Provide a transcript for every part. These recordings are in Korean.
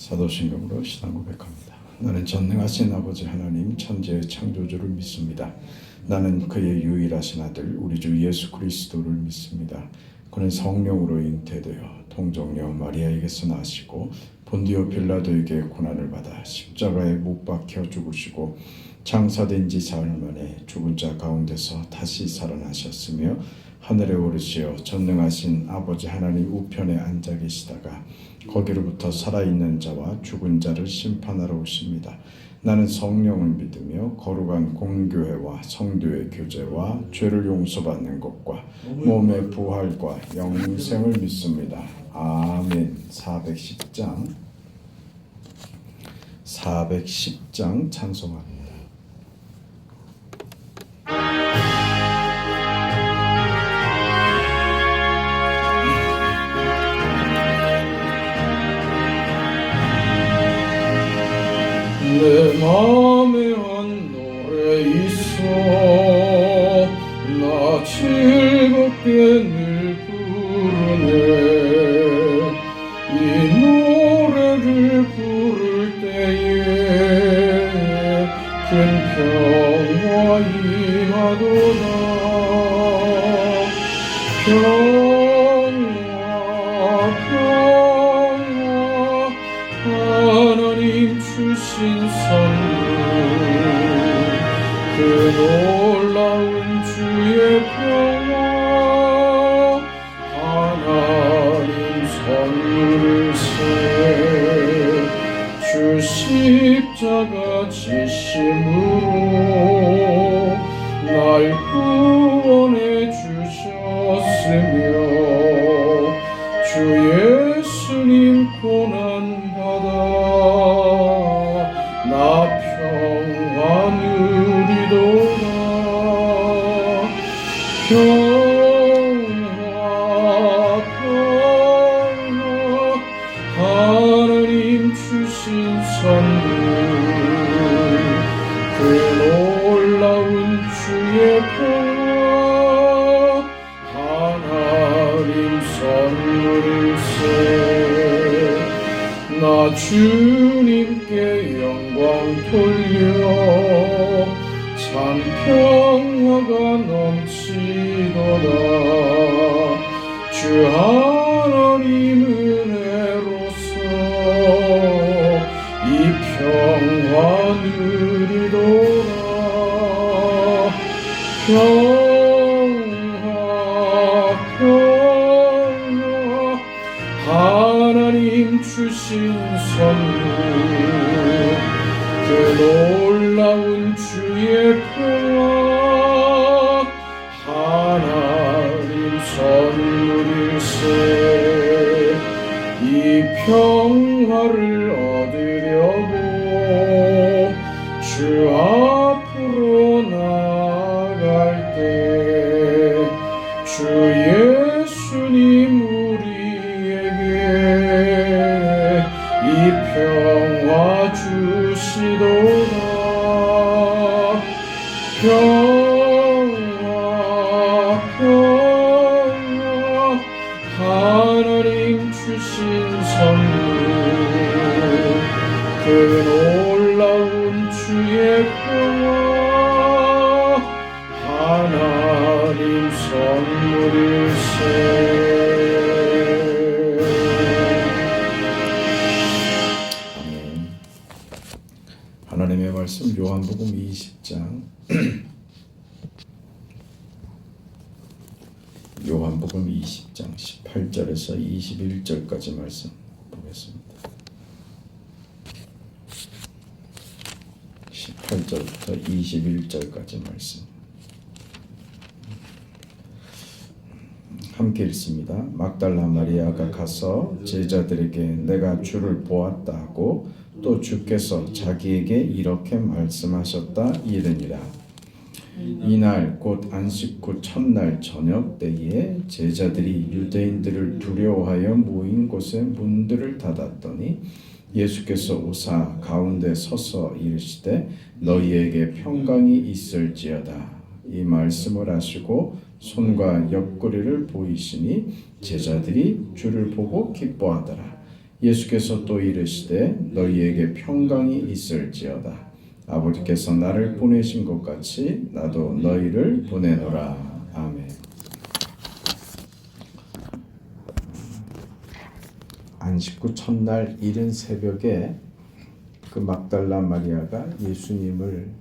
사도신경으로 신앙 고백합니다. 나는 전능하신 아버지 하나님 천지의 창조주를 믿습니다. 나는 그의 유일하신 아들 우리 주 예수 그리스도를 믿습니다. 그는 성령으로 잉태되어 동정녀 마리아에게서 나시고 본디오 빌라도에게 고난을 받아 십자가에 못 박혀 죽으시고 장사된 지 사흘 만에 죽은 자 가운데서 다시 살아나셨으며 하늘에 오르시어 전능하신 아버지 하나님 우편에 앉아 계시다가 거기로부터 살아있는 자와 죽은 자를 심판하러 오십니다. 나는 성령을 믿으며 거룩한 공교회와 성도의 교제와 죄를 용서받는 것과 몸의 부활과 영생을 믿습니다. 아멘. 410장 찬송합니다. 내 마음에 한 노래 있어 나 즐겁게 늘 부르네. 이 노래를 부를 때에 큰 평화 임하도다. 하나님 주신 선물 그 놀라운 주의 평화 하나님 선물일세. 주 십자가 지심으로 날 구원해 주셨으며 주 예수님 고난 받아 나 평화 누리도다. 평화 하나님 주신 선물 그 놀라운 주의 평화 하나님 선물일세. 나 주님께 영광 돌려 참 평화가 넘치도다. 주 하나님 은혜로서 이 평화 누리도다. 평화 하나님 주신 선물 그 놀라운 주의 평화 하나님 선물일세. 이 평화를 얻으려고 주 앞으로 나아갈 때 주 예수님 이 평화 주시도다. 평화 하나님 주신 선물 그 놀라운 주의 평화 하나님 선물일세. 하나님의 말씀 요한복음 20장 요한복음 20장 18절에서 21절까지 말씀 보겠습니다. 18절부터 21절까지 말씀 함께 읽습니다. 막달라 마리아가 가서 제자들에게 내가 주를 보았다 하고 또 주께서 자기에게 이렇게 말씀하셨다 이르니라. 이날 곧 안식 후 첫날 저녁 때에 제자들이 유대인들을 두려워하여 모인 곳에 문들을 닫았더니 예수께서 오사 가운데 서서 이르시되 너희에게 평강이 있을지어다. 이 말씀을 하시고 손과 옆구리를 보이시니 제자들이 주를 보고 기뻐하더라. 예수께서 또 이르시되 너희에게 평강이 있을지어다. 아버지께서 나를 보내신 것 같이 나도 너희를 보내노라. 아멘. 안식구 첫날 이른 새벽에 그 막달라 마리아가 예수님을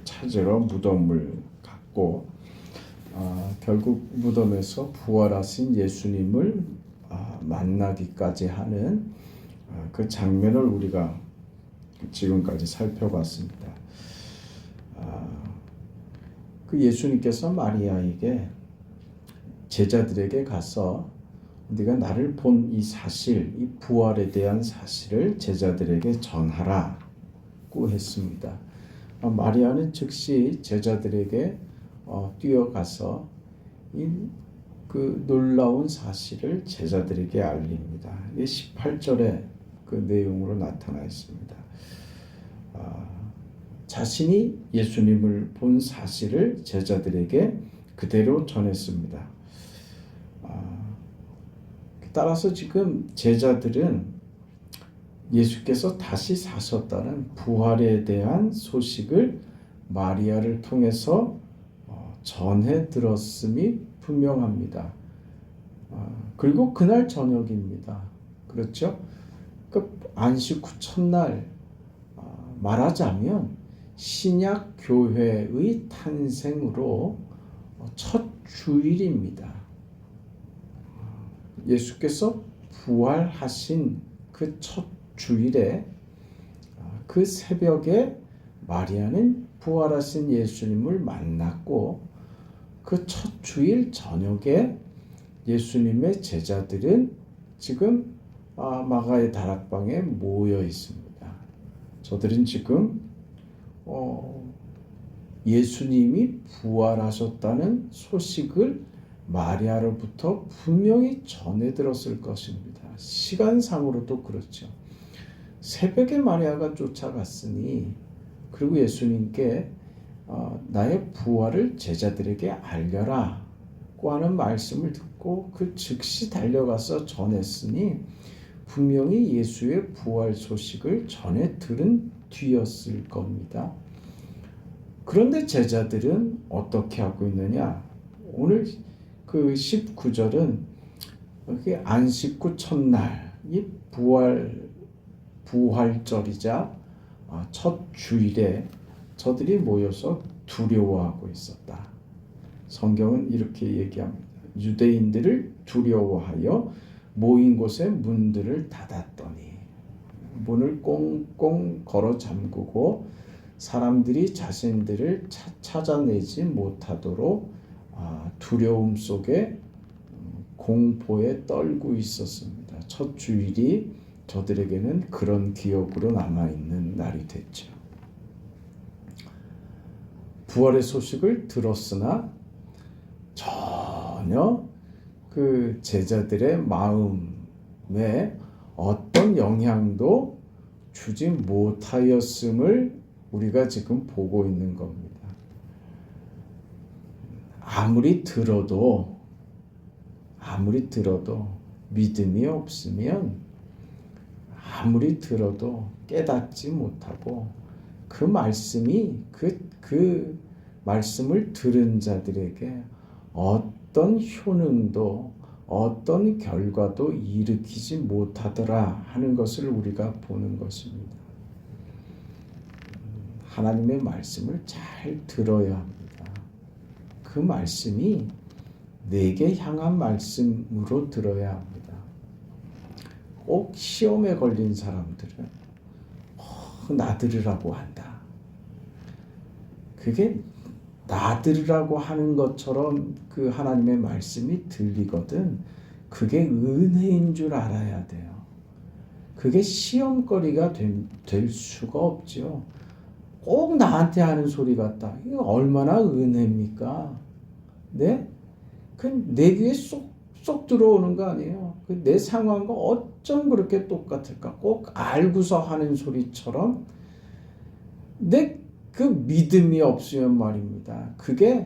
찾으러 무덤을 갔고 결국 무덤에서 부활하신 예수님을 만나기까지 하는 그 장면을 우리가 지금까지 살펴봤습니다. 그 예수님께서 마리아에게 제자들에게 가서 네가 나를 본 이 사실, 이 부활에 대한 사실을 제자들에게 전하라고 했습니다. 마리아는 즉시 제자들에게 뛰어가서 그 놀라운 사실을 제자들에게 알립니다. 이게 18절에 그 내용으로 나타나 있습니다. 자신이 예수님을 본 사실을 제자들에게 그대로 전했습니다. 따라서 지금 제자들은 예수께서 다시 사셨다는 부활에 대한 소식을 마리아를 통해서 전해 들었음이 분명합니다. 그리고 그날 저녁입니다. 그렇죠? 그 안식 후 첫날 말하자면 신약 교회의 탄생으로 첫 주일입니다. 예수께서 부활하신 그 첫 주일에 그 새벽에 마리아는 부활하신 예수님을 만났고 그 첫 주일 저녁에 예수님의 제자들은 지금 마가의 다락방에 모여 있습니다. 저들은 지금 예수님이 부활하셨다는 소식을 마리아로부터 분명히 전해 들었을 것입니다. 시간상으로도 그렇죠. 새벽에 마리아가 쫓아갔으니 그리고 예수님께 나의 부활을 제자들에게 알려라고 하는 말씀을 듣고 그 즉시 달려가서 전했으니 분명히 예수의 부활 소식을 전해 들은 뒤였을 겁니다. 그런데 제자들은 어떻게 하고 있느냐? 오늘 그 19절은 안식 후 첫날 이 부활절이자 첫 주일에 저들이 모여서 두려워하고 있었다. 성경은 이렇게 얘기합니다. 유대인들을 두려워하여 모인 곳에 문들을 닫았더니 문을 꽁꽁 걸어 잠그고 사람들이 자신들을 찾아내지 못하도록 두려움 속에 공포에 떨고 있었습니다. 첫 주일이 저들에게는 그런 기억으로 남아있는 날이 됐죠. 부활의 소식을 들었으나 전혀 그 제자들의 마음에 어떤 영향도 주지 못하였음을 우리가 지금 보고 있는 겁니다. 아무리 들어도 믿음이 없으면 아무리 들어도 깨닫지 못하고 그 말씀이 그 말씀을 들은 자들에게 어떤 효능도 어떤 결과도 일으키지 못하더라 하는 것을 우리가 보는 것입니다. 하나님의 말씀을 잘 들어야 합니다. 그 말씀이 내게 향한 말씀으로 들어야 합니다. 꼭 시험에 걸린 사람들은 나들으라고 한다. 그게 나들으라고 하는 것처럼 그 하나님의 말씀이 들리거든 그게 은혜인 줄 알아야 돼요. 그게 시험거리가 될 수가 없죠. 꼭 나한테 하는 소리 같다. 이거 얼마나 은혜입니까? 네? 그 내 귀에 쏙 들어오는 거 아니에요. 내 상황과 어쩜 그렇게 똑같을까? 꼭 알고서 하는 소리처럼 내 그 믿음이 없으면 말입니다. 그게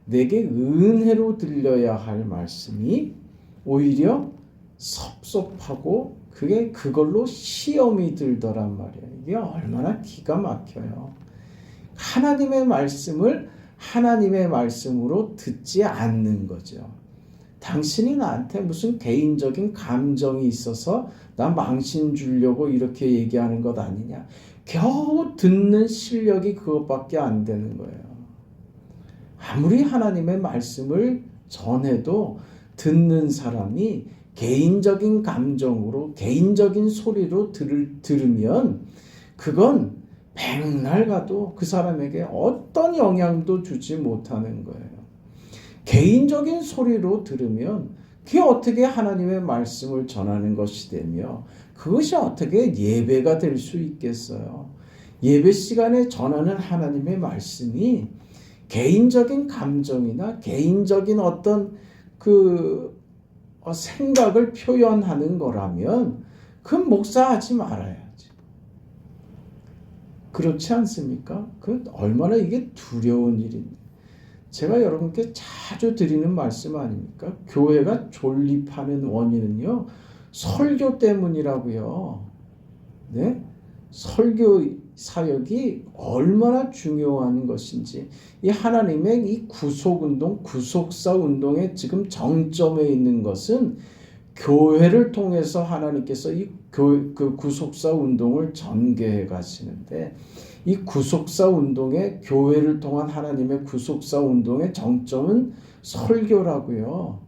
내게 은혜로 들려야 할 말씀이 오히려 섭섭하고 그걸로 시험이 들더란 말이에요. 이게 얼마나 기가 막혀요. 하나님의 말씀을 하나님의 말씀으로 듣지 않는 거죠. 당신이 나한테 무슨 개인적인 감정이 있어서 나 망신 주려고 이렇게 얘기하는 것 아니냐. 겨우 듣는 실력이 그것밖에 안 되는 거예요. 아무리 하나님의 말씀을 전해도 듣는 사람이 개인적인 감정으로 개인적인 소리로 들으면 그건 백날 가도 그 사람에게 어떤 영향도 주지 못하는 거예요. 개인적인 소리로 들으면 그게 어떻게 하나님의 말씀을 전하는 것이 되며 그것이 어떻게 예배가 될 수 있겠어요. 예배 시간에 전하는 하나님의 말씀이 개인적인 감정이나 개인적인 어떤 생각을 표현하는 거라면 그건 목사하지 말아야지. 그렇지 않습니까? 그 얼마나 이게 두려운 일인데. 제가 여러분께 자주 드리는 말씀 아닙니까? 교회가 존립하는 원인은요, 설교 때문이라고요. 네? 설교 사역이 얼마나 중요한 것인지, 이 하나님의 이 구속운동, 구속사 운동의 지금 정점에 있는 것은 교회를 통해서 하나님께서 그 구속사 운동을 전개해 가시는데, 이 구속사 운동의 교회를 통한 하나님의 구속사 운동의 정점은 설교라고요.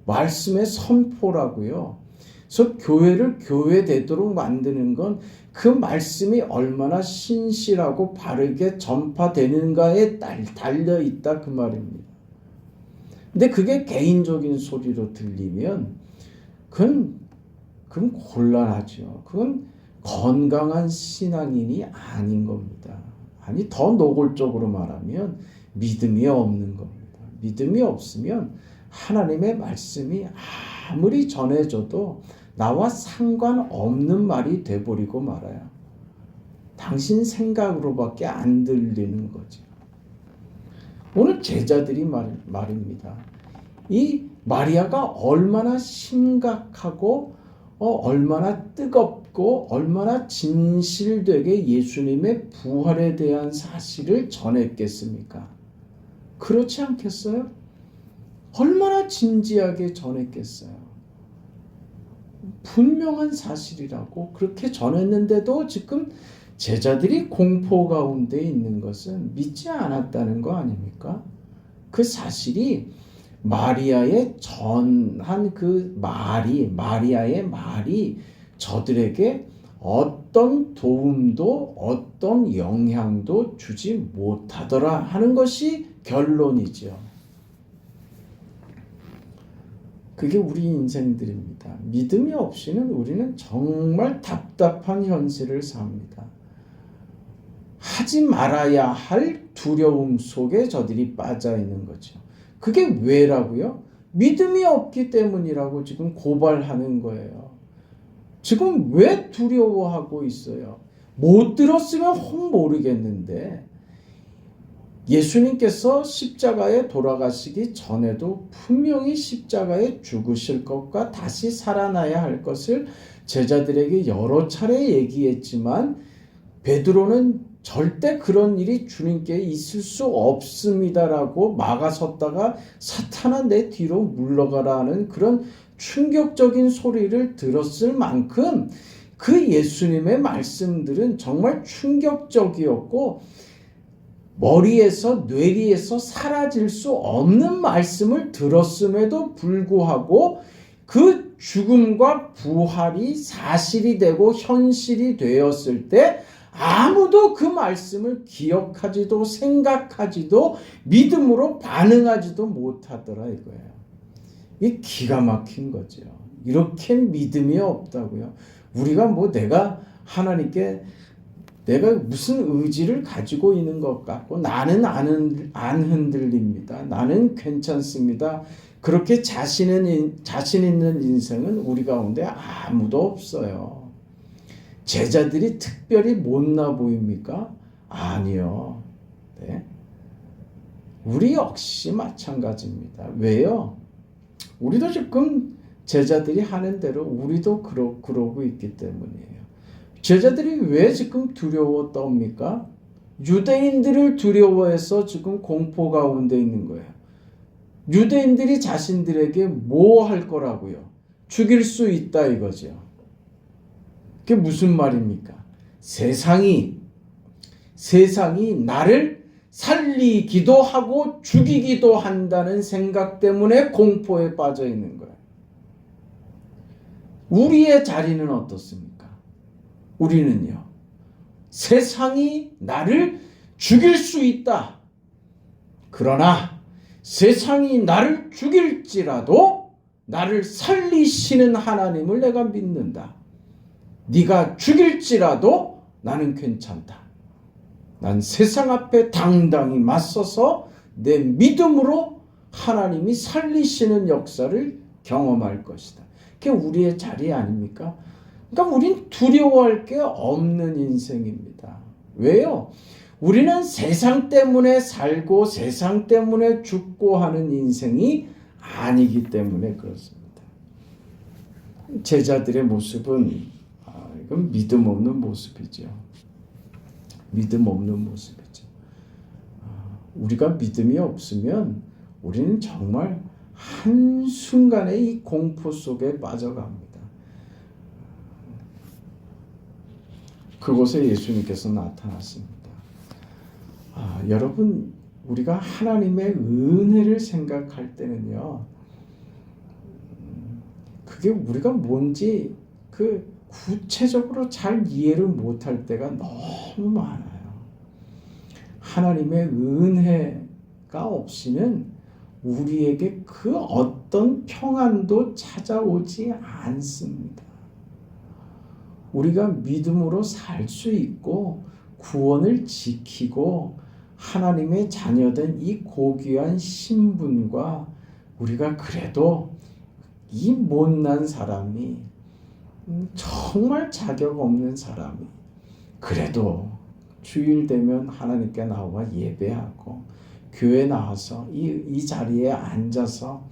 말씀의 선포라고요. 그래서 교회를 교회 되도록 만드는 건 그 말씀이 얼마나 신실하고 바르게 전파되는가에 달려 있다 그 말입니다. 근데 그게 개인적인 소리로 들리면 그건 곤란하죠. 그건 건강한 신앙인이 아닌 겁니다. 아니, 더 노골적으로 말하면 믿음이 없는 겁니다. 믿음이 없으면 하나님의 말씀이 아무리 전해져도 나와 상관없는 말이 돼버리고 말아요. 당신 생각으로밖에 안 들리는 거죠. 오늘 제자들이 말입니다. 이 마리아가 얼마나 심각하고 얼마나 뜨겁고 얼마나 진실되게 예수님의 부활에 대한 사실을 전했겠습니까? 그렇지 않겠어요? 얼마나 진지하게 전했겠어요? 분명한 사실이라고 그렇게 전했는데도 지금 제자들이 공포 가운데 있는 것은 믿지 않았다는 거 아닙니까? 그 사실이 마리아의 전한 그 마리아의 말이 저들에게 어떤 도움도 어떤 영향도 주지 못하더라 하는 것이 결론이죠. 그게 우리 인생들입니다. 믿음이 없이는 우리는 정말 답답한 현실을 삽니다. 하지 말아야 할 두려움 속에 저들이 빠져 있는 거죠. 그게 왜라고요? 믿음이 없기 때문이라고 지금 고발하는 거예요. 지금 왜 두려워하고 있어요? 못 들었으면 혹 모르겠는데 예수님께서 십자가에 돌아가시기 전에도 분명히 십자가에 죽으실 것과 다시 살아나야 할 것을 제자들에게 여러 차례 얘기했지만 베드로는 절대 그런 일이 주님께 있을 수 없습니다라고 막아섰다가 사탄아 내 뒤로 물러가라는 그런 충격적인 소리를 들었을 만큼 그 예수님의 말씀들은 정말 충격적이었고 머리에서 뇌리에서 사라질 수 없는 말씀을 들었음에도 불구하고 그 죽음과 부활이 사실이 되고 현실이 되었을 때 아무도 그 말씀을 기억하지도 생각하지도 믿음으로 반응하지도 못하더라 이거예요. 이게 기가 막힌 거죠. 이렇게 믿음이 없다고요. 우리가 내가 하나님께 내가 무슨 의지를 가지고 있는 것 같고 나는 안 흔들립니다. 나는 괜찮습니다. 그렇게 자신 있는 인생은 우리 가운데 아무도 없어요. 제자들이 특별히 못나 보입니까? 아니요. 네. 우리 역시 마찬가지입니다. 왜요? 우리도 지금 제자들이 하는 대로 우리도 그러고 있기 때문이에요. 제자들이 왜 지금 두려워 떱니까? 유대인들을 두려워해서 지금 공포 가운데 있는 거예요. 유대인들이 자신들에게 뭐 할 거라고요? 죽일 수 있다 이거죠. 그게 무슨 말입니까? 세상이 나를 살리기도 하고 죽이기도 한다는 생각 때문에 공포에 빠져 있는 거예요. 우리의 자리는 어떻습니까? 우리는요, 세상이 나를 죽일 수 있다. 그러나 세상이 나를 죽일지라도 나를 살리시는 하나님을 내가 믿는다. 네가 죽일지라도 나는 괜찮다. 난 세상 앞에 당당히 맞서서 내 믿음으로 하나님이 살리시는 역사를 경험할 것이다. 그게 우리의 자리 아닙니까? 그러니까 우린 두려워할 게 없는 인생입니다. 왜요? 우리는 세상 때문에 살고 세상 때문에 죽고 하는 인생이 아니기 때문에 그렇습니다. 제자들의 모습은 이건 믿음 없는 모습이죠. 믿음 없는 모습이죠. 우리가 믿음이 없으면 우리는 정말 한순간에 이 공포 속에 빠져갑니다. 그곳에 예수님께서 나타났습니다. 여러분, 우리가 하나님의 은혜를 생각할 때는요, 그게 우리가 뭔지 구체적으로 잘 이해를 못할 때가 너무 많아요. 하나님의 은혜가 없이는 우리에게 그 어떤 평안도 찾아오지 않습니다. 우리가 믿음으로 살 수 있고 구원을 지키고 하나님의 자녀된 이 고귀한 신분과 우리가 그래도 이 못난 사람이 정말 자격 없는 사람이 그래도 주일 되면 하나님께 나와 예배하고 교회 나와서 이 자리에 앉아서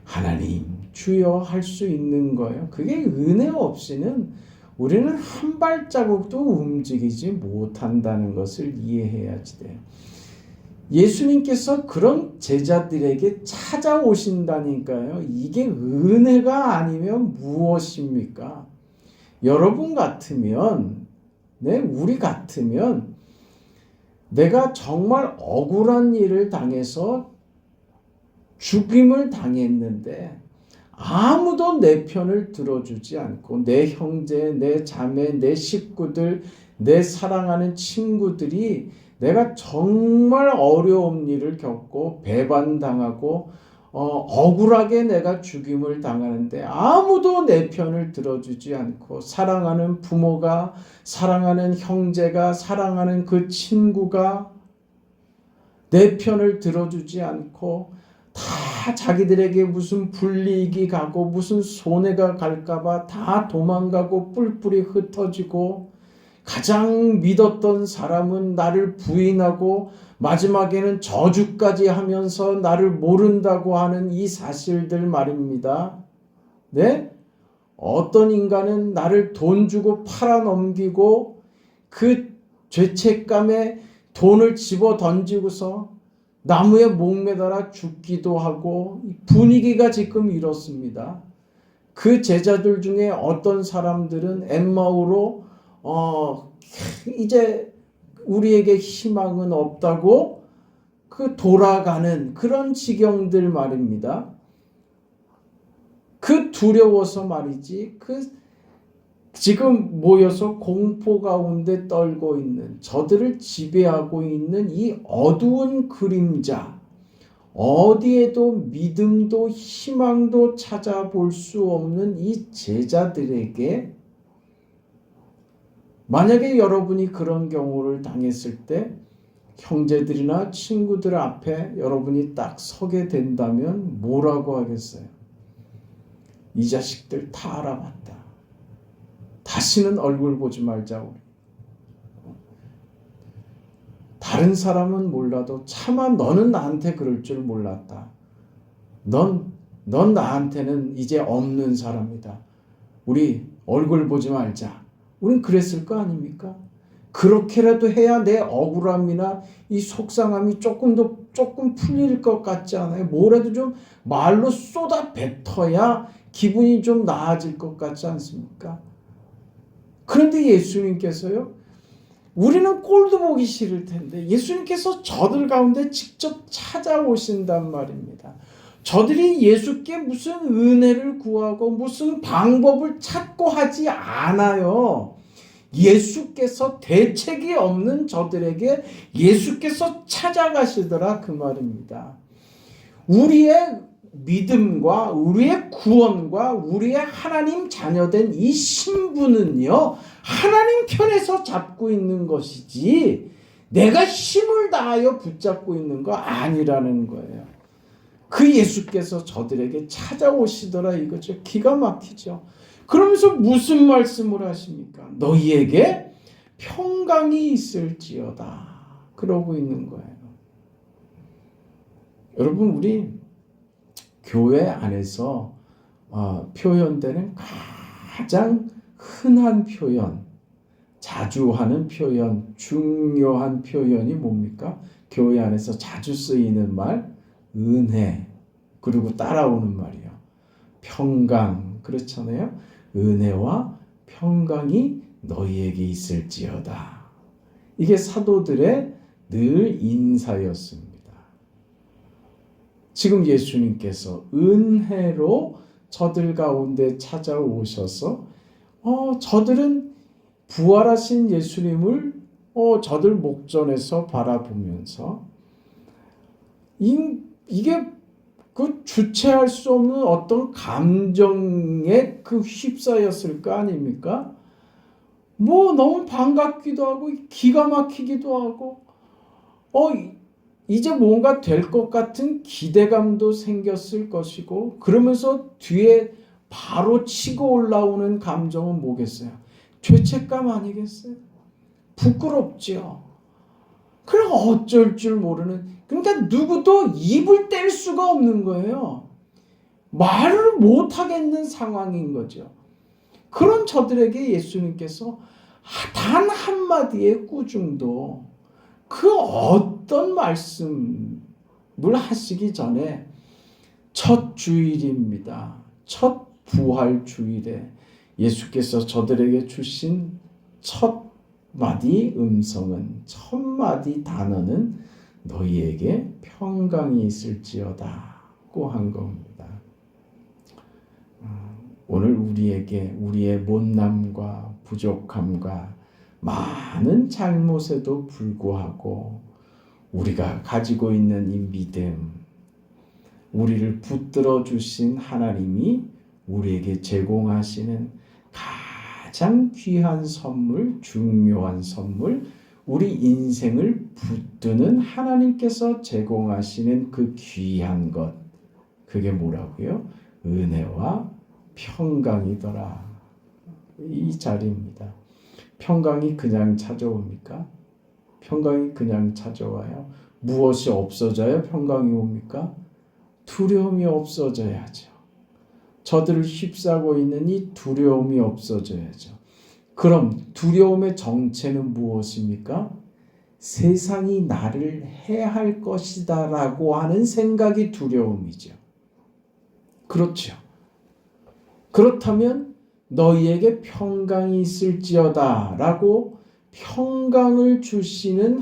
하나님 주여 할 수 있는 거예요. 그게 은혜 없이는 우리는 한 발자국도 움직이지 못한다는 것을 이해해야지 돼요. 예수님께서 그런 제자들에게 찾아오신다니까요. 이게 은혜가 아니면 무엇입니까? 여러분 같으면, 우리 같으면 내가 정말 억울한 일을 당해서 죽임을 당했는데 아무도 내 편을 들어주지 않고 내 형제, 내 자매, 내 식구들, 내 사랑하는 친구들이 내가 정말 어려운 일을 겪고 배반당하고 억울하게 내가 죽임을 당하는데 아무도 내 편을 들어주지 않고 사랑하는 부모가, 사랑하는 형제가, 사랑하는 그 친구가 내 편을 들어주지 않고 다 자기들에게 무슨 불이익이 가고 무슨 손해가 갈까봐 다 도망가고 뿔뿔이 흩어지고 가장 믿었던 사람은 나를 부인하고 마지막에는 저주까지 하면서 나를 모른다고 하는 이 사실들 말입니다. 네? 어떤 인간은 나를 돈 주고 팔아넘기고 그 죄책감에 돈을 집어 던지고서 나무에 목매달아 죽기도 하고 분위기가 지금 이렇습니다. 그 제자들 중에 어떤 사람들은 엠마오로 이제 우리에게 희망은 없다고 돌아가는 그런 지경들 말입니다. 두려워서 말이지 지금 모여서 공포 가운데 떨고 있는 저들을 지배하고 있는 이 어두운 그림자 어디에도 믿음도 희망도 찾아볼 수 없는 이 제자들에게 만약에 여러분이 그런 경우를 당했을 때 형제들이나 친구들 앞에 여러분이 딱 서게 된다면 뭐라고 하겠어요? 이 자식들 다 알아봤다. 다시는 얼굴 보지 말자 우리. 다른 사람은 몰라도 차마 너는 나한테 그럴 줄 몰랐다. 넌 넌 나한테는 이제 없는 사람이다. 우리 얼굴 보지 말자. 우린 그랬을 거 아닙니까? 그렇게라도 해야 내 억울함이나 이 속상함이 조금 풀릴 것 같지 않아요? 뭐라도 좀 말로 쏟아 뱉어야 기분이 좀 나아질 것 같지 않습니까? 그런데 예수님께서요, 우리는 꼴도 보기 싫을 텐데 예수님께서 저들 가운데 직접 찾아오신단 말입니다. 저들이 예수께 무슨 은혜를 구하고 무슨 방법을 찾고 하지 않아요. 예수께서 대책이 없는 저들에게 예수께서 찾아가시더라 그 말입니다. 우리의 믿음과 우리의 구원과 우리의 하나님 자녀된 이 신분은요, 하나님 편에서 잡고 있는 것이지 내가 힘을 다하여 붙잡고 있는 거 아니라는 거예요. 그 예수께서 저들에게 찾아오시더라 이거죠. 기가 막히죠. 그러면서 무슨 말씀을 하십니까? 너희에게 평강이 있을지어다. 그러고 있는 거예요. 여러분, 우리 교회 안에서 표현되는 가장 흔한 표현, 자주 하는 표현, 중요한 표현이 뭡니까? 교회 안에서 자주 쓰이는 말, 은혜, 그리고 따라오는 말이요. 평강, 그렇잖아요. 은혜와 평강이 너희에게 있을지어다. 이게 사도들의 늘 인사였습니다. 지금 예수님께서 은혜로 저들 가운데 찾아오셔서 저들은 부활하신 예수님을 저들 목전에서 바라보면서 이게 그 주체할 수 없는 어떤 감정에 그 휩싸였을 거 아닙니까? 뭐 너무 반갑기도 하고 기가 막히기도 하고 이제 뭔가 될 것 같은 기대감도 생겼을 것이고, 그러면서 뒤에 바로 치고 올라오는 감정은 뭐겠어요? 죄책감 아니겠어요? 부끄럽죠. 그럼 어쩔 줄 모르는, 그러니까 누구도 입을 뗄 수가 없는 거예요. 말을 못하겠는 상황인 거죠. 그런 저들에게 예수님께서 단 한마디의 꾸중도, 그 어떤 말씀을 하시기 전에 첫 주일입니다. 첫 부활 주일에 예수께서 저들에게 주신 첫 마디 음성은, 첫 마디 단어는 너희에게 평강이 있을지어다고 한 겁니다. 오늘 우리에게 우리의 못남과 부족함과 많은 잘못에도 불구하고 우리가 가지고 있는 이 믿음, 우리를 붙들어 주신 하나님이 우리에게 제공하시는 가장 귀한 선물, 중요한 선물, 우리 인생을 붙드는 하나님께서 제공하시는 그 귀한 것, 그게 뭐라고요? 은혜와 평강이더라. 이 자리입니다. 평강이 그냥 찾아옵니까? 평강이 그냥 찾아와요? 무엇이 없어져야 평강이 옵니까? 두려움이 없어져야죠. 저들을 휩싸고 있는 이 두려움이 없어져야죠. 그럼 두려움의 정체는 무엇입니까? 세상이 나를 해할 것이다 라고 하는 생각이 두려움이죠. 그렇죠. 그렇다면 너희에게 평강이 있을지어다 라고 평강을 주시는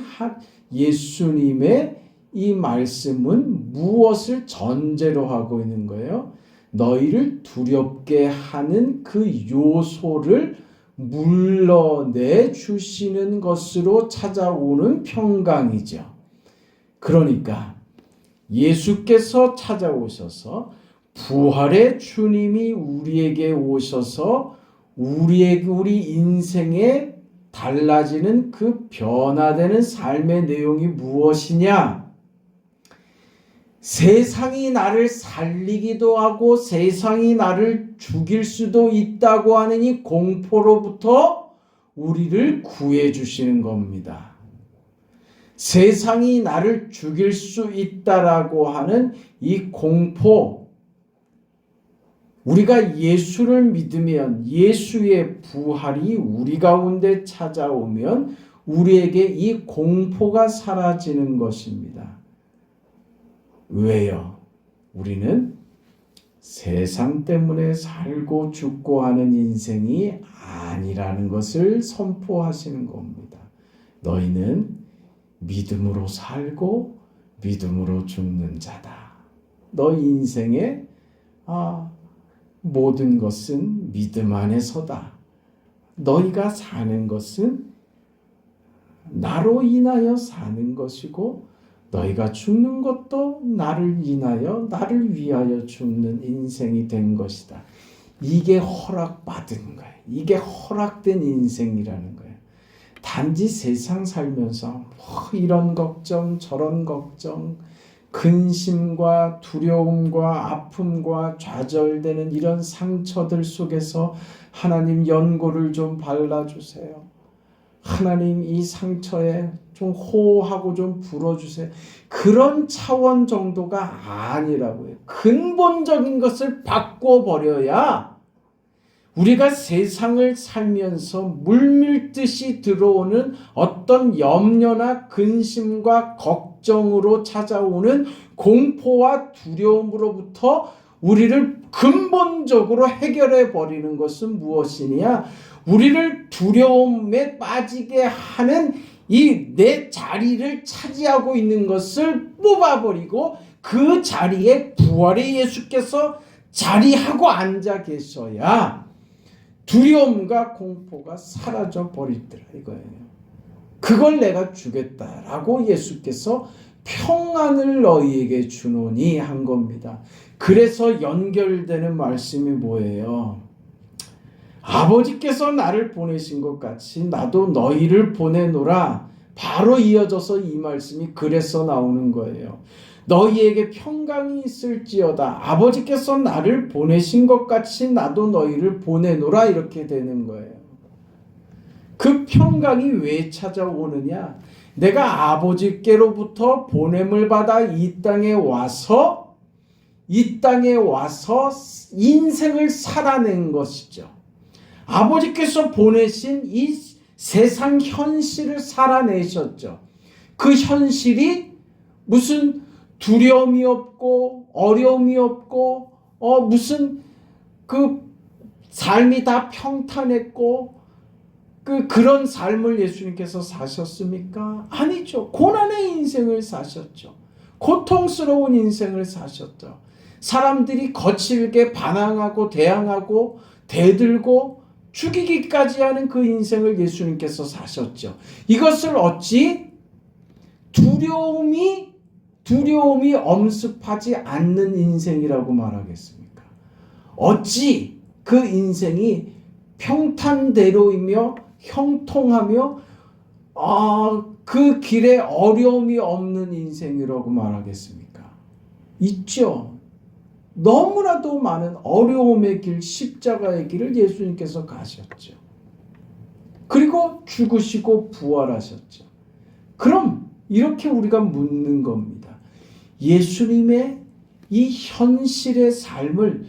예수님의 이 말씀은 무엇을 전제로 하고 있는 거예요? 너희를 두렵게 하는 그 요소를 물러내 주시는 것으로 찾아오는 평강이죠. 그러니까 예수께서 찾아오셔서, 부활의 주님이 우리에게 오셔서 우리 인생에 달라지는 그 변화되는 삶의 내용이 무엇이냐? 세상이 나를 살리기도 하고 세상이 나를 죽일 수도 있다고 하는 이 공포로부터 우리를 구해 주시는 겁니다. 세상이 나를 죽일 수 있다라고 하는 이 공포, 우리가 예수를 믿으면 예수의 부활이 우리 가운데 찾아오면 우리에게 이 공포가 사라지는 것입니다. 왜요? 우리는 세상 때문에 살고 죽고 하는 인생이 아니라는 것을 선포하시는 겁니다. 너희는 믿음으로 살고 믿음으로 죽는 자다. 너희 인생의 모든 것은 믿음 안에서다. 너희가 사는 것은 나로 인하여 사는 것이고 너희가 죽는 것도 나를 인하여 나를 위하여 죽는 인생이 된 것이다. 이게 허락받은 거예요. 이게 허락된 인생이라는 거예요. 단지 세상 살면서 이런 걱정 저런 걱정 근심과 두려움과 아픔과 좌절되는 이런 상처들 속에서 하나님 연고를 좀 발라주세요. 하나님 이 상처에 좀 호하고 좀 불어주세요. 그런 차원 정도가 아니라고요. 근본적인 것을 바꿔버려야 우리가 세상을 살면서 물밀듯이 들어오는 어떤 염려나 근심과 걱정으로 찾아오는 공포와 두려움으로부터 우리를 근본적으로 해결해 버리는 것은 무엇이냐? 우리를 두려움에 빠지게 하는 이 내 자리를 차지하고 있는 것을 뽑아버리고 그 자리에 부활의 예수께서 자리하고 앉아 계셔야 두려움과 공포가 사라져 버리더라 이거예요. 그걸 내가 주겠다라고 예수께서 평안을 너희에게 주노니 한 겁니다. 그래서 연결되는 말씀이 뭐예요? 아버지께서 나를 보내신 것 같이 나도 너희를 보내노라. 바로 이어져서 이 말씀이 그래서 나오는 거예요. 너희에게 평강이 있을지어다. 아버지께서 나를 보내신 것 같이 나도 너희를 보내노라. 이렇게 되는 거예요. 그 평강이 왜 찾아오느냐? 내가 아버지께로부터 보냄을 받아 이 땅에 와서 인생을 살아낸 것이죠. 아버지께서 보내신 이 세상 현실을 살아내셨죠. 그 현실이 무슨 두려움이 없고 어려움이 없고 무슨 그 삶이 다 평탄했고 그런 삶을 예수님께서 사셨습니까? 아니죠. 고난의 인생을 사셨죠. 고통스러운 인생을 사셨죠. 사람들이 거칠게 반항하고 대항하고 대들고 죽이기까지 하는 그 인생을 예수님께서 사셨죠. 이것을 어찌 두려움이 엄습하지 않는 인생이라고 말하겠습니까? 어찌 그 인생이 평탄대로이며 형통하며 그 길에 어려움이 없는 인생이라고 말하겠습니까? 있죠. 너무나도 많은 어려움의 길, 십자가의 길을 예수님께서 가셨죠. 그리고 죽으시고 부활하셨죠. 그럼 이렇게 우리가 묻는 겁니다. 예수님의 이 현실의 삶을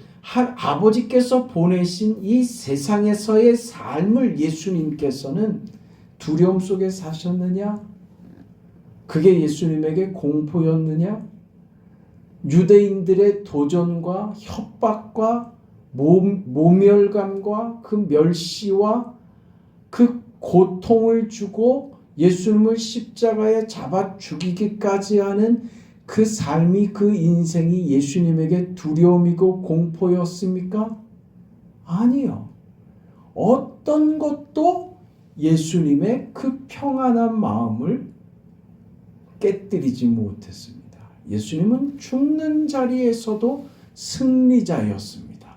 아버지께서 보내신 이 세상에서의 삶을 예수님께서는 두려움 속에 사셨느냐? 그게 예수님에게 공포였느냐? 유대인들의 도전과 협박과 모멸감과 그 멸시와 그 고통을 주고 예수님을 십자가에 잡아 죽이기까지 하는 그 삶이 그 인생이 예수님에게 두려움이고 공포였습니까? 아니요. 어떤 것도 예수님의 그 평안한 마음을 깨뜨리지 못했습니다. 예수님은 죽는 자리에서도 승리자였습니다.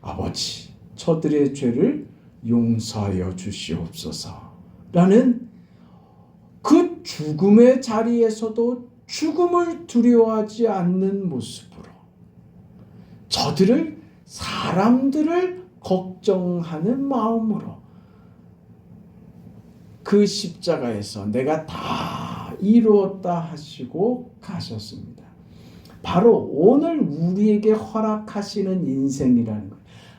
아버지, 저들의 죄를 용서하여 주시옵소서 라는 그 죽음의 자리에서도 죽음을 두려워하지 않는 모습으로 사람들을 걱정하는 마음으로 그 십자가에서 내가 다 이루었다 하시고 가셨습니다. 바로 오늘 우리에게 허락하시는 인생이라는 것.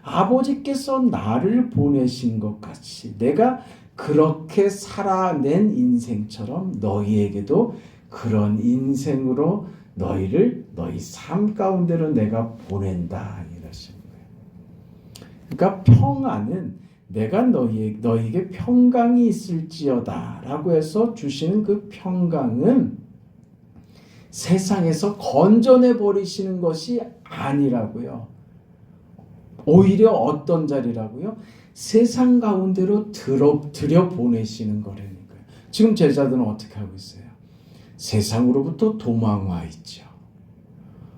아버지께서 나를 보내신 것 같이 내가 그렇게 살아낸 인생처럼 너희에게도 그런 인생으로 너희 삶 가운데로 내가 보낸다 이러시는 거예요. 그러니까 평안은 내가 너희에게 평강이 있을지어다 라고 해서 주시는 그 평강은 세상에서 건져내 버리시는 것이 아니라고요. 오히려 어떤 자리라고요? 세상 가운데로 들여보내시는 거라는 거예요. 지금 제자들은 어떻게 하고 있어요? 세상으로부터 도망와 있죠.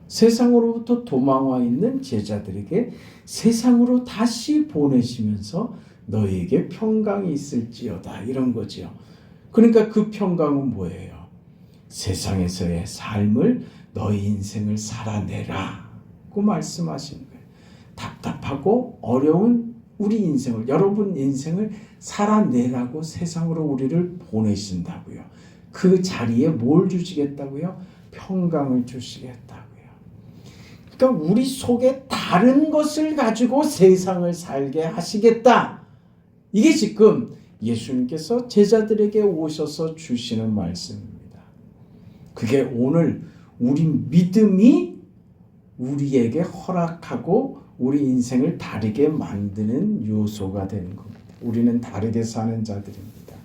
세상으로부터 도망와 있는 제자들에게 세상으로 다시 보내시면서 너희에게 평강이 있을지어다 이런 거죠. 그러니까 그 평강은 뭐예요? 세상에서의 삶을 너희 인생을 살아내라고 말씀하시는 거예요. 답답하고 어려운 우리 인생을 여러분 인생을 살아내라고 세상으로 우리를 보내신다고요. 그 자리에 뭘 주시겠다고요? 평강을 주시겠다고요. 그러니까 우리 속에 다른 것을 가지고 세상을 살게 하시겠다. 이게 지금 예수님께서 제자들에게 오셔서 주시는 말씀입니다. 그게 오늘 우리 믿음이 우리에게 허락하고 우리 인생을 다르게 만드는 요소가 되는 겁니다. 우리는 다르게 사는 자들입니다.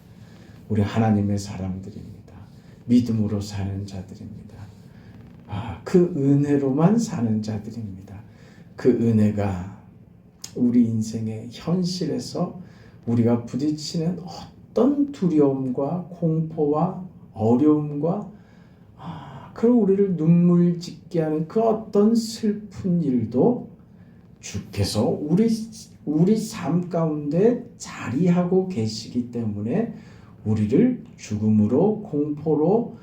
우리 하나님의 사람들입니다. 믿음으로 사는 자들입니다. 그 은혜로만 사는 자들입니다. 그 은혜가 우리 인생의 현실에서 우리가 부딪히는 어떤 두려움과 공포와 어려움과 그리고 우리를 눈물 짓게 하는 그 어떤 슬픈 일도 주께서 우리 삶 가운데 자리하고 계시기 때문에 우리를 죽음으로 공포로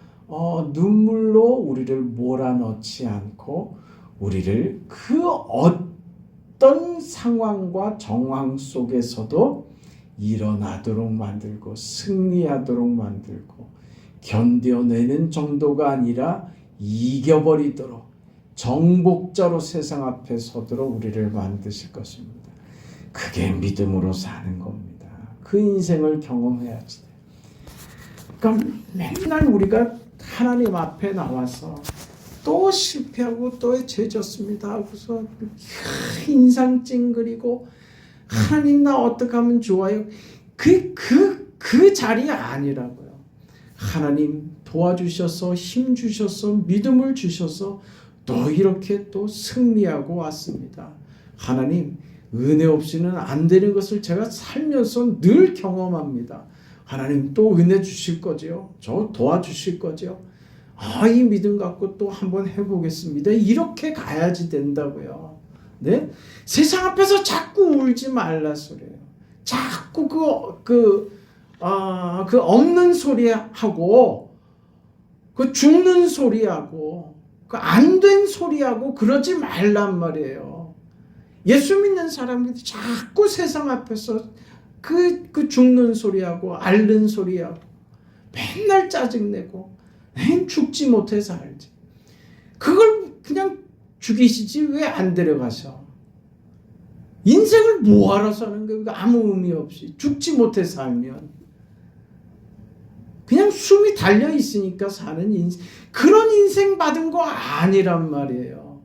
눈물로 우리를 몰아넣지 않고 우리를 그 어떤 상황과 정황 속에서도 일어나도록 만들고 승리하도록 만들고 견뎌내는 정도가 아니라 이겨버리도록 정복자로 세상 앞에 서도록 우리를 만드실 것입니다. 그게 믿음으로 사는 겁니다. 그 인생을 경험해야지. 그러니까 맨날 우리가 하나님 앞에 나와서 또 실패하고 또 죄졌습니다 하고서 인상 찡그리고 하나님 나 어떻게 하면 좋아요? 그 자리 아니라고요. 하나님 도와주셔서 힘 주셔서 믿음을 주셔서 또 이렇게 또 승리하고 왔습니다. 하나님 은혜 없이는 안 되는 것을 제가 살면서 늘 경험합니다. 하나님 또 은혜 주실 거죠. 저 도와주실 거죠. 이 믿음 갖고 또 한번 해보겠습니다. 이렇게 가야지 된다고요. 네? 세상 앞에서 자꾸 울지 말라 소리예요. 자꾸 그 없는 소리하고 그 죽는 소리하고 그 안 된 소리하고 그러지 말란 말이에요. 예수 믿는 사람들이 자꾸 세상 앞에서 그 죽는 소리하고 앓는 소리하고 맨날 짜증내고 죽지 못해 살지. 그걸 그냥 죽이시지 왜 안 데려가셔? 인생을 뭐하러 사는 거예요? 아무 의미 없이 죽지 못해 살면 그냥 숨이 달려 있으니까 사는 인생, 그런 인생 받은 거 아니란 말이에요.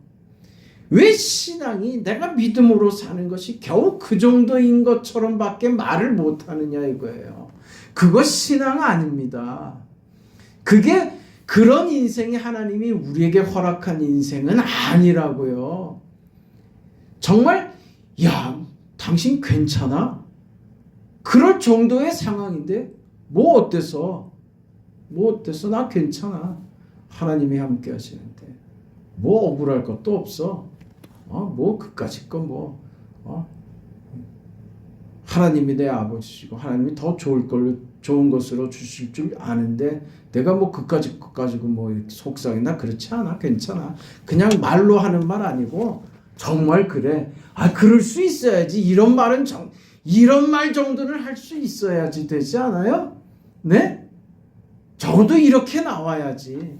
왜 신앙이 내가 믿음으로 사는 것이 겨우 그 정도인 것처럼 밖에 말을 못하느냐 이거예요. 그거 신앙 아닙니다. 그게 그런 인생이 하나님이 우리에게 허락한 인생은 아니라고요. 정말 야 당신 괜찮아? 그럴 정도의 상황인데 뭐 어때서 나 괜찮아. 하나님이 함께 하시는데 뭐 억울할 것도 없어. 뭐 그까짓 거 하나님이 내 아버지시고 하나님이 더 좋은 것으로 주실 줄 아는데 내가 뭐 그까짓 것 가지고 뭐 속상해. 나 그렇지 않아. 괜찮아. 그냥 말로 하는 말 아니고 정말 그래. 그럴 수 있어야지. 이런 말 정도는 할 수 있어야지 되지 않아요? 네? 적어도 이렇게 나와야지.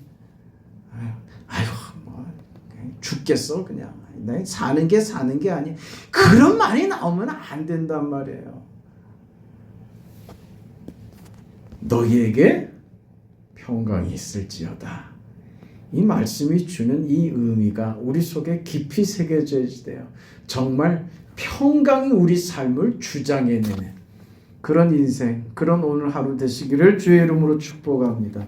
아유, 뭐 죽겠어 그냥. 사는 게 아니야. 그런 말이 나오면 안 된단 말이에요. 너희에게 평강이 있을지어다. 이 말씀이 주는 이 의미가 우리 속에 깊이 새겨져 있어요. 정말 평강이 우리 삶을 주장해내는 그런 인생, 그런 오늘 하루 되시기를 주의 이름으로 축복합니다.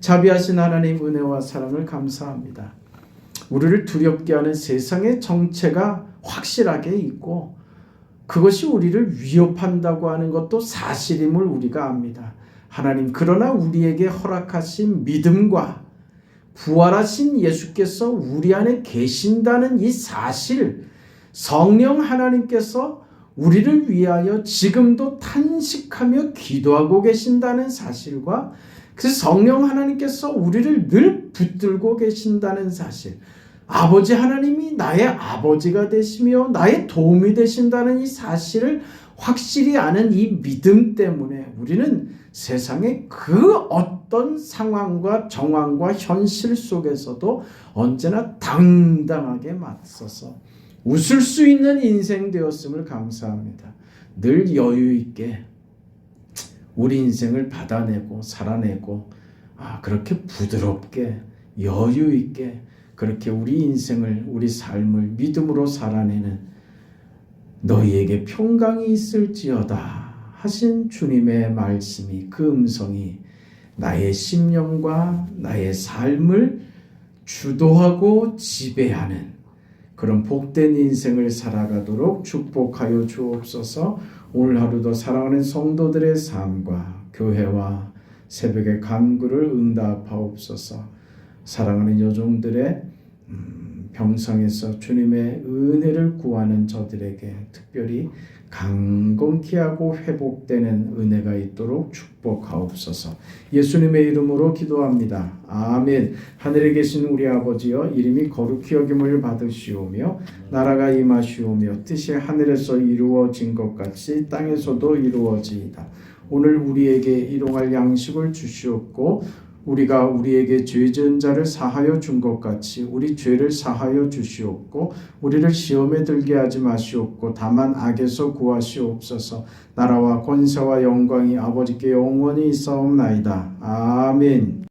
자비하신 하나님 은혜와 사랑을 감사합니다. 우리를 두렵게 하는 세상의 정체가 확실하게 있고 그것이 우리를 위협한다고 하는 것도 사실임을 우리가 압니다. 하나님, 그러나 우리에게 허락하신 믿음과 부활하신 예수께서 우리 안에 계신다는 이 사실, 성령 하나님께서 우리를 위하여 지금도 탄식하며 기도하고 계신다는 사실과 그 성령 하나님께서 우리를 늘 붙들고 계신다는 사실, 아버지 하나님이 나의 아버지가 되시며 나의 도움이 되신다는 이 사실을 확실히 아는 이 믿음 때문에 우리는 세상의 그 어떤 상황과 정황과 현실 속에서도 언제나 당당하게 맞서서 웃을 수 있는 인생 되었음을 감사합니다. 늘 여유 있게 우리 인생을 받아내고 살아내고 그렇게 부드럽게 여유 있게 그렇게 우리 인생을 우리 삶을 믿음으로 살아내는 너희에게 평강이 있을지어다 하신 주님의 말씀이 그 음성이 나의 심령과 나의 삶을 주도하고 지배하는 그런 복된 인생을 살아가도록 축복하여 주옵소서. 오늘 하루도 사랑하는 성도들의 삶과 교회와 새벽의 간구를 응답하옵소서. 사랑하는 여종들의 병상에서 주님의 은혜를 구하는 저들에게 특별히 강건케 하고 회복되는 은혜가 있도록 축복하옵소서. 예수님의 이름으로 기도합니다. 아멘. 하늘에 계신 우리 아버지여, 이름이 거룩히 여김을 받으시오며 나라가 임하시오며 뜻이 하늘에서 이루어진 것 같이 땅에서도 이루어지이다. 오늘 우리에게 일용할 양식을 주시옵고 우리가 우리에게 죄 지은 자를 사하여 준 것 같이 우리 죄를 사하여 주시옵고 우리를 시험에 들게 하지 마시옵고 다만 악에서 구하시옵소서. 나라와 권세와 영광이 아버지께 영원히 있사옵나이다. 아멘.